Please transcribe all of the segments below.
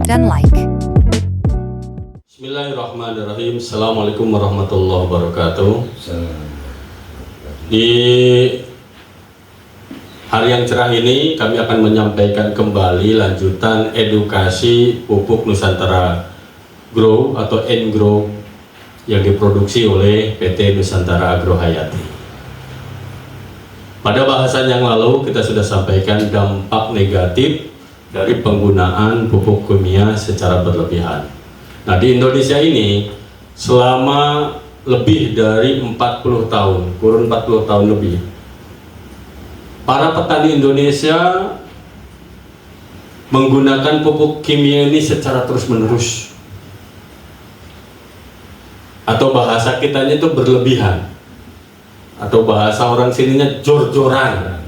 dan like. Bismillahirrahmanirrahim. Assalamualaikum warahmatullahi wabarakatuh. Di hari yang cerah ini kami akan menyampaikan kembali lanjutan edukasi pupuk Nusantara Grow atau N-Grow yang diproduksi oleh PT Nusantara Agro Hayati. Pada bahasan yang lalu kita sudah sampaikan dampak negatif dari penggunaan pupuk kimia secara berlebihan. Nah, di Indonesia ini selama lebih dari 40 tahun, kurun 40 tahun lebih, para petani Indonesia menggunakan pupuk kimia ini secara terus-menerus. Atau bahasa kitanya itu berlebihan. Atau bahasa orang sininya jor-joran.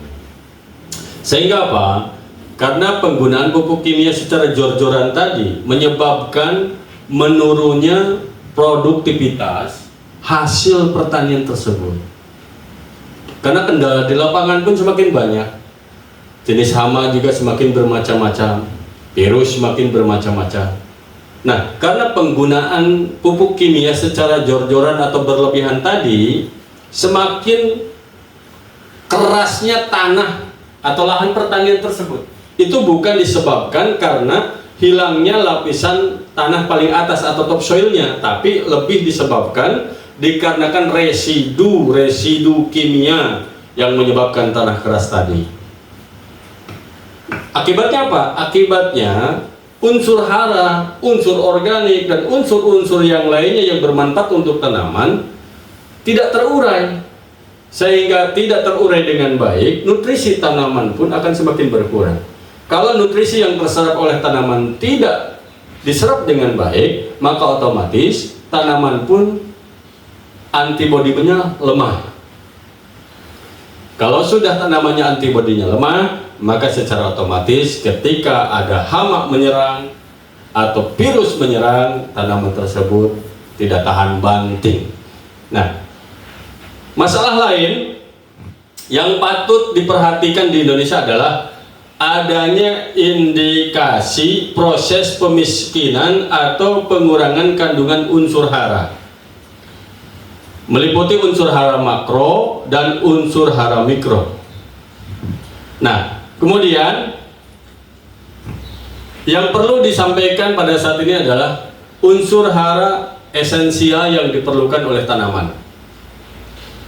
Sehingga apa? Karena penggunaan pupuk kimia secara jor-joran tadi menyebabkan menurunnya produktivitas hasil pertanian tersebut. Karena kendala di lapangan pun semakin banyak, jenis hama juga semakin bermacam-macam, virus semakin bermacam-macam. Nah, karena penggunaan pupuk kimia secara jor-joran atau berlebihan tadi, semakin kerasnya tanah atau lahan pertanian tersebut. Itu bukan disebabkan karena hilangnya lapisan tanah paling atas atau topsoilnya, tapi lebih disebabkan dikarenakan residu kimia yang menyebabkan tanah keras tadi. Akibatnya apa? Akibatnya unsur hara, unsur organik, dan unsur-unsur yang lainnya yang bermanfaat untuk tanaman tidak terurai. Sehingga tidak terurai dengan baik, nutrisi tanaman pun akan semakin berkurang. Kalau nutrisi yang terserap oleh tanaman tidak diserap dengan baik, maka otomatis tanaman pun antibodinya lemah. Kalau sudah tanamannya antibodinya lemah, maka secara otomatis ketika ada hama menyerang atau virus menyerang, tanaman tersebut tidak tahan banting. Nah, masalah lain yang patut diperhatikan di Indonesia adalah adanya indikasi proses pemiskinan atau pengurangan kandungan unsur hara, meliputi unsur hara makro dan unsur hara mikro. Nah, kemudian yang perlu disampaikan pada saat ini adalah unsur hara esensial yang diperlukan oleh tanaman.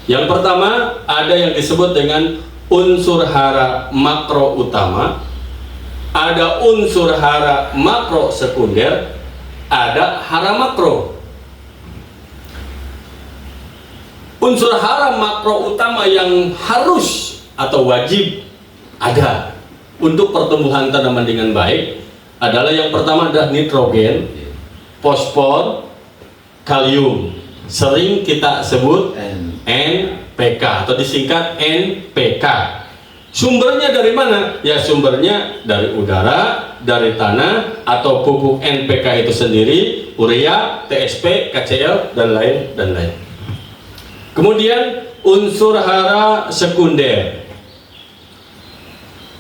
Yang pertama ada yang disebut dengan unsur hara makro utama, ada unsur hara makro sekunder, ada hara makro. Unsur hara makro utama yang harus atau wajib ada untuk pertumbuhan tanaman dengan baik adalah yang pertama adalah nitrogen, fosfor, kalium. Sering kita sebut NPK atau disingkat NPK. Sumbernya dari mana? Ya, sumbernya dari udara, dari tanah, atau pupuk NPK itu sendiri, urea, TSP, KCl, dan lain. Kemudian unsur hara sekunder.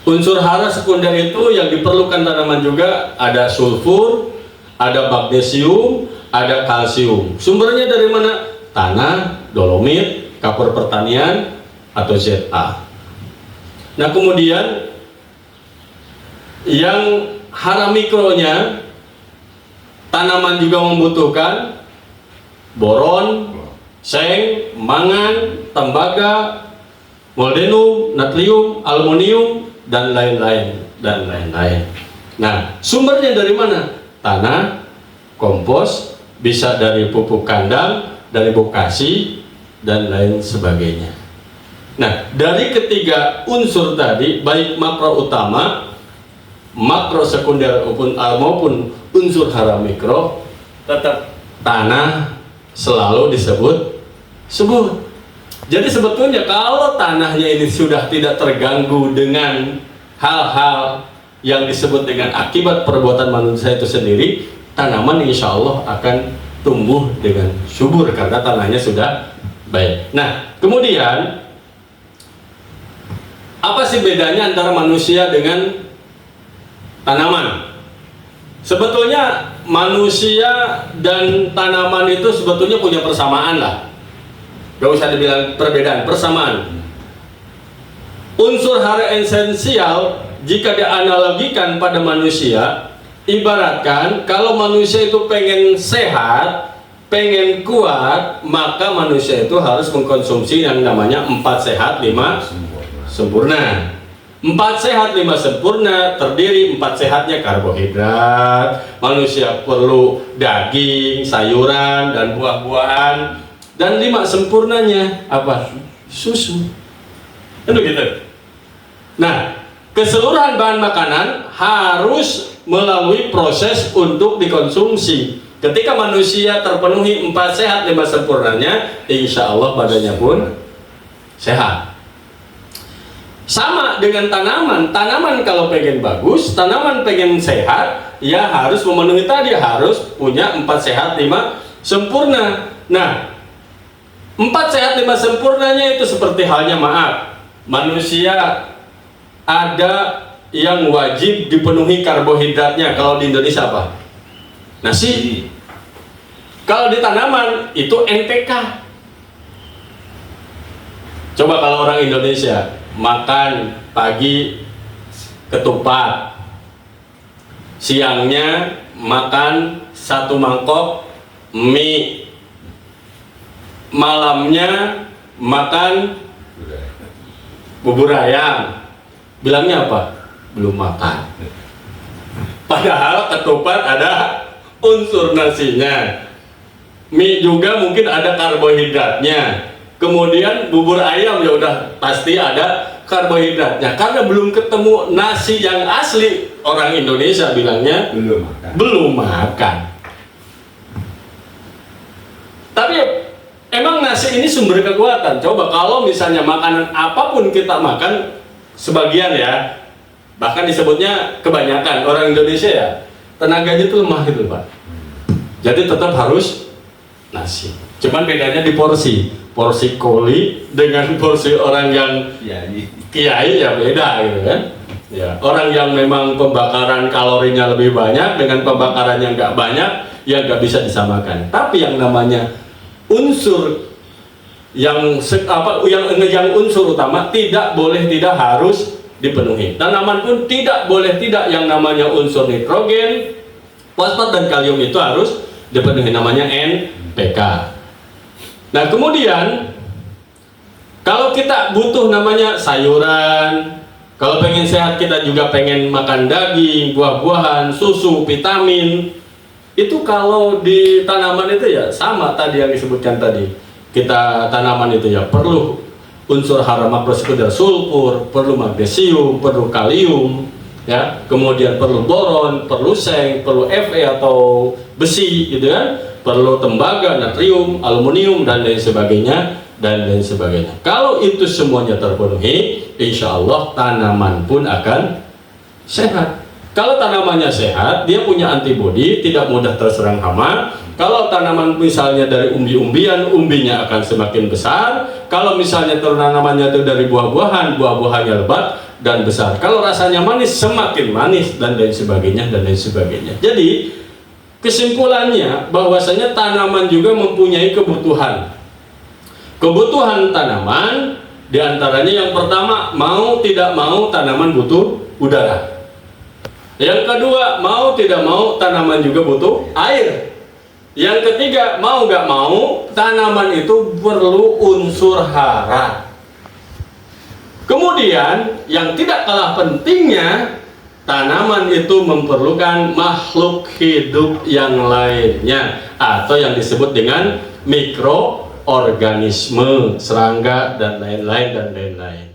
Unsur hara sekunder itu yang diperlukan tanaman juga ada sulfur, ada magnesium, ada kalsium. Sumbernya dari mana? Tanah, dolomit, kapur pertanian, atau ZA. Nah, kemudian yang hara mikronya, tanaman juga membutuhkan boron, seng, mangan, tembaga, molybdenum, natrium, aluminium, dan lain-lain. Nah, sumbernya dari mana? Tanah, kompos, bisa dari pupuk kandang, dari bokasi, dan lain sebagainya. Nah, dari ketiga unsur tadi, baik makro utama, makro sekunder maupun unsur hara mikro, tetap tanah selalu disebut. Jadi sebetulnya kalau tanahnya ini sudah tidak terganggu dengan hal-hal yang disebut dengan akibat perbuatan manusia itu sendiri, tanaman insya Allah akan tumbuh dengan subur karena tanahnya sudah baik. Nah, kemudian apa sih bedanya antara manusia dengan tanaman? Sebetulnya manusia dan tanaman itu sebetulnya punya persamaan lah. Gak usah dibilang perbedaan, persamaan. Unsur hara esensial jika dianalogikan pada manusia, ibaratkan kalau manusia itu pengen sehat, pengen kuat, maka manusia itu harus mengkonsumsi yang namanya 4 sehat 5 sempurna. 4 sehat 5 sempurna terdiri 4 sehatnya karbohidrat, manusia perlu daging, sayuran dan buah-buahan, dan 5 sempurnanya apa? Susu. Itu gitu. Nah, keseluruhan bahan makanan harus melalui proses untuk dikonsumsi. Ketika manusia terpenuhi 4 sehat 5 sempurnanya, insya Allah badannya pun sehat. Sama dengan tanaman. Tanaman kalau pengen bagus, tanaman pengen sehat, ya harus memenuhi tadi, harus punya 4 sehat 5 sempurna. Nah, 4 sehat 5 sempurnanya itu seperti halnya, maaf, manusia ada yang wajib dipenuhi karbohidratnya. Kalau di Indonesia apa? Nasi. Kalau di tanaman itu NPK. Coba kalau orang Indonesia makan pagi ketupat, siangnya makan 1 mangkok mie, malamnya makan bubur ayam, bilangnya apa? Belum makan. Padahal ketupat ada unsur nasinya, mie juga mungkin ada karbohidratnya, kemudian bubur ayam ya udah pasti ada karbohidratnya. Karena belum ketemu nasi yang asli, orang Indonesia bilangnya belum makan. Tapi emang nasi ini sumber kekuatan. Coba kalau misalnya makanan apapun kita makan, sebagian ya, bahkan disebutnya kebanyakan orang Indonesia ya, tenaganya itu lemah gitu Pak. Jadi tetap harus nasi. Cuman bedanya di porsi koli dengan porsi orang yang kiai ya beda gitu kan. Ya, orang yang memang pembakaran kalorinya lebih banyak dengan pembakaran yang nggak banyak, ya nggak bisa disamakan. Tapi yang namanya unsur yang unsur utama tidak boleh tidak harus dipenuhi. Tanaman pun tidak boleh tidak yang namanya unsur nitrogen, fosfat dan kalium itu harus dipenuhi, namanya NPK. Nah, kemudian kalau kita butuh namanya sayuran, kalau pengen sehat kita juga pengen makan daging, buah-buahan, susu, vitamin. Itu kalau di tanaman itu ya sama tadi yang disebutkan tadi. Kita tanaman itu ya perlu unsur hara makrosekunder sulfur, perlu magnesium, perlu kalium, ya, kemudian perlu boron, perlu seng, perlu Fe atau besi, gitu kan, perlu tembaga, natrium, aluminium dan lain sebagainya dan lain sebagainya. Kalau itu semuanya terpenuhi, insya Allah tanaman pun akan sehat. Kalau tanamannya sehat, dia punya antibodi, tidak mudah terserang hama. Kalau tanaman misalnya dari umbi-umbian, umbinya akan semakin besar. Kalau misalnya tanamannya itu dari buah-buahan, buah-buahannya lebat dan besar. Kalau rasanya manis, semakin manis dan lain sebagainya dan lain sebagainya. Jadi kesimpulannya bahwasanya tanaman juga mempunyai kebutuhan. Kebutuhan tanaman diantaranya yang pertama, mau tidak mau tanaman butuh udara. Yang kedua, mau tidak mau tanaman juga butuh air. Yang ketiga, mau nggak mau tanaman itu perlu unsur hara. Kemudian yang tidak kalah pentingnya, tanaman itu memerlukan makhluk hidup yang lainnya atau yang disebut dengan mikroorganisme, serangga dan lain-lain dan lain-lain.